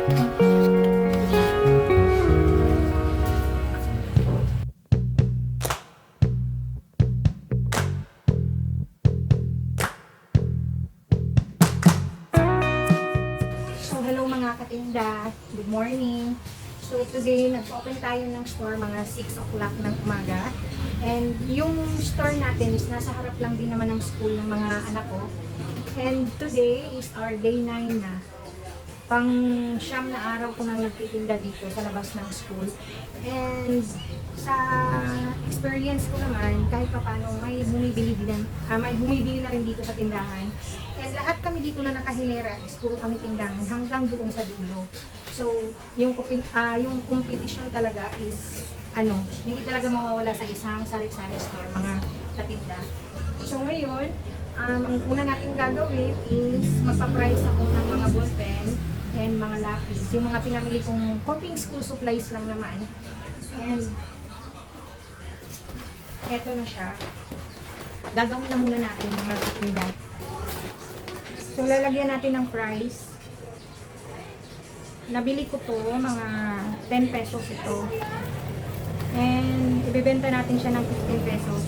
So, hello mga katinda. Good morning. So, today, nag-open tayo ng store mga 6 o'clock ng umaga. And yung store natin is nasa harap lang din naman ng school ng mga anak ko. And today is our day 9 na. Pang siyam na araw ko nang nagtitinda dito sa labas ng school. And sa experience ko naman, kahit pa paano, may bumibili na rin dito sa tindahan. And lahat kami dito na nakahilera, is puro kami tindahan hanggang doon sa dulo. So, yung competition talaga is, hindi talaga mawawala sa isang sari-sari store, mga katinda. So, ngayon, ang una natin gagawin is magpa-price ako ng mga ballpen and mga lapis. Yung mga pinamili kong coping school supplies lang naman. And, eto na siya. Gagawin na muna natin mga katinda. So, lalagyan natin ng price. Nabili ko to, mga 10 pesos ito. And, ibibenta natin siya ng 15 pesos.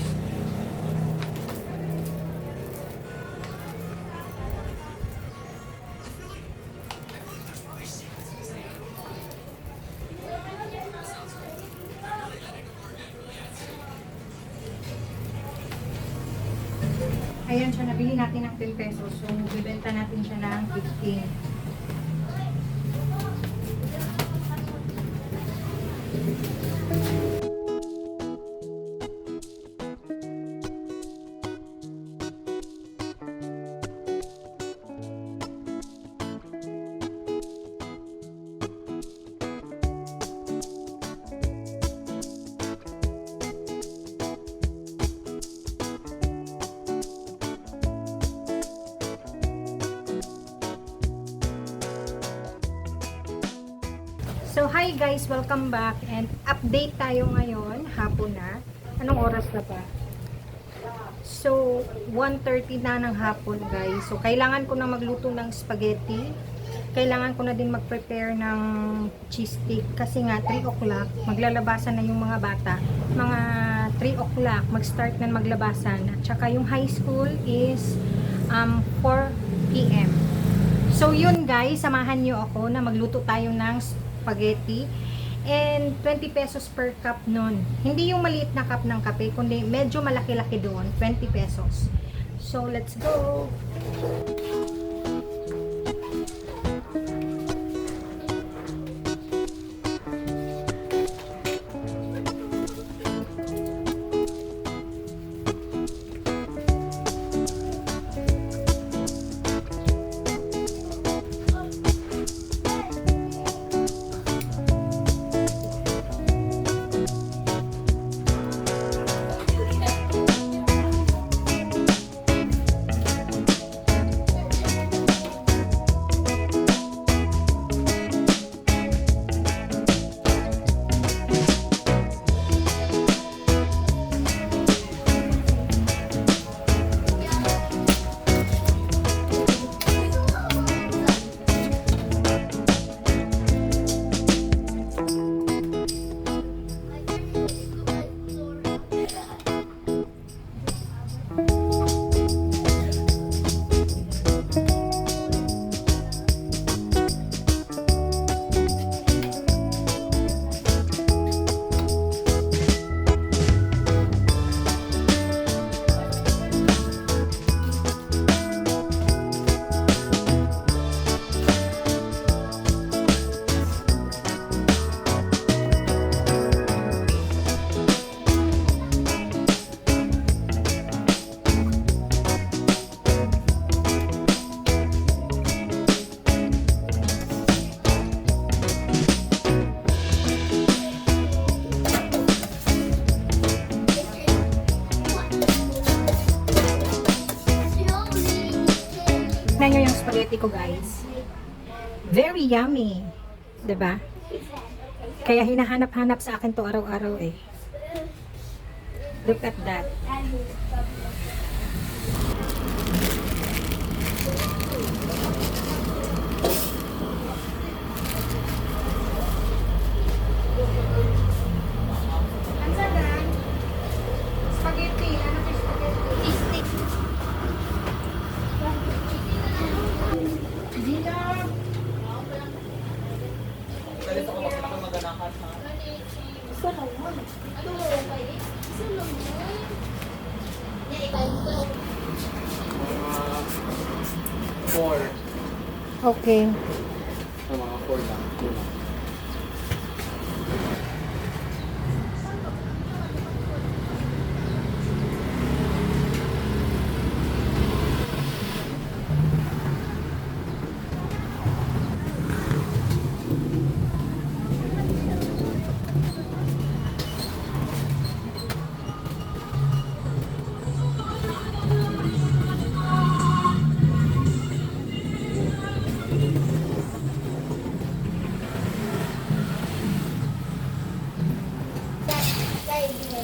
Ayan siya, nabili natin ng 10 pesos. So, ibibenta natin siya ng 15. So, hi guys! Welcome back and update tayo ngayon, hapon na. Anong oras na pa? So, 1:30 na ng hapon guys. So, kailangan ko na magluto ng spaghetti. Kailangan ko na din mag-prepare ng cheese stick kasi nga 3 o'clock, maglalabasan na yung mga bata. Mga 3 o'clock, mag-start na maglabasan. At saka yung high school is 4 p.m. So, yun guys, samahan nyo ako na magluto tayo ng spaghetti and 20 pesos per cup nun. Hindi yung maliit na cup ng kape, kundi medyo malaki-laki doon, 20 pesos. So, let's go! Tignan nyo yung spaghetti ko guys. Very yummy. 'Di ba? Kaya hinahanap-hanap sa akin to araw-araw eh. Look at that. Okay. Sa mga 4 lang. 2 lang.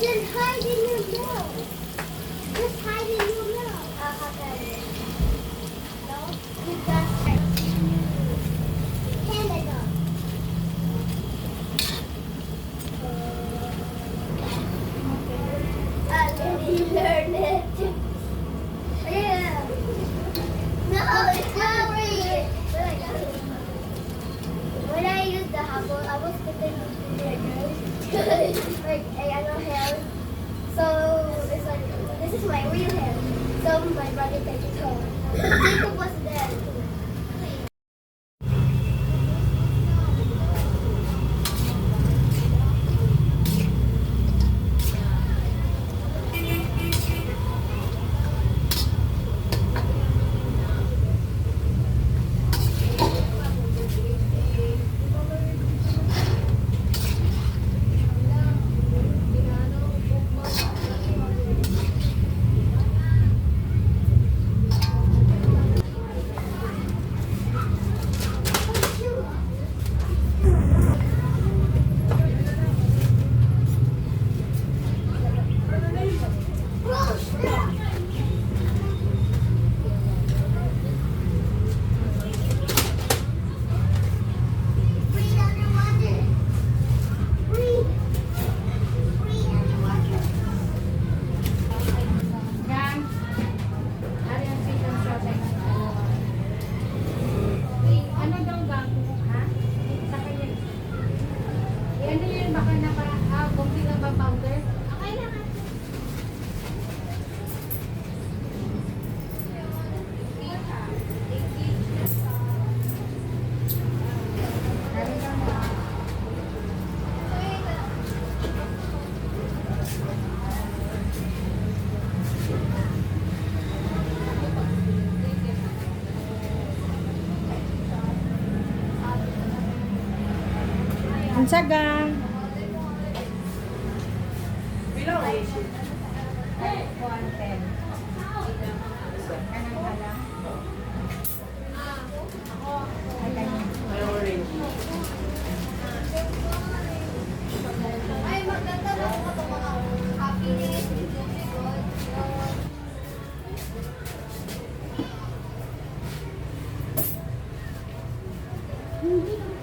Just hide in your milk. Just hide in your milk. Okay. No? You got Canada. Let me learn it. Yeah. No, it's not really. When I used the habol, I was putting like I don't have. So it's like this is my real hair. So my brother takes it home. Jacob was there too. Breathe underwater. Breathe. Breathe underwater. Yan. Ari ang chicken sa ano daw gago, ha? Sa kanya. Ano yun, baka na para, konti lang ba powder? Okay na. Ano lang ba? Ang sagang. Below. 110. Kanang halang. Ay, maganda na ako ito mga happiness, good.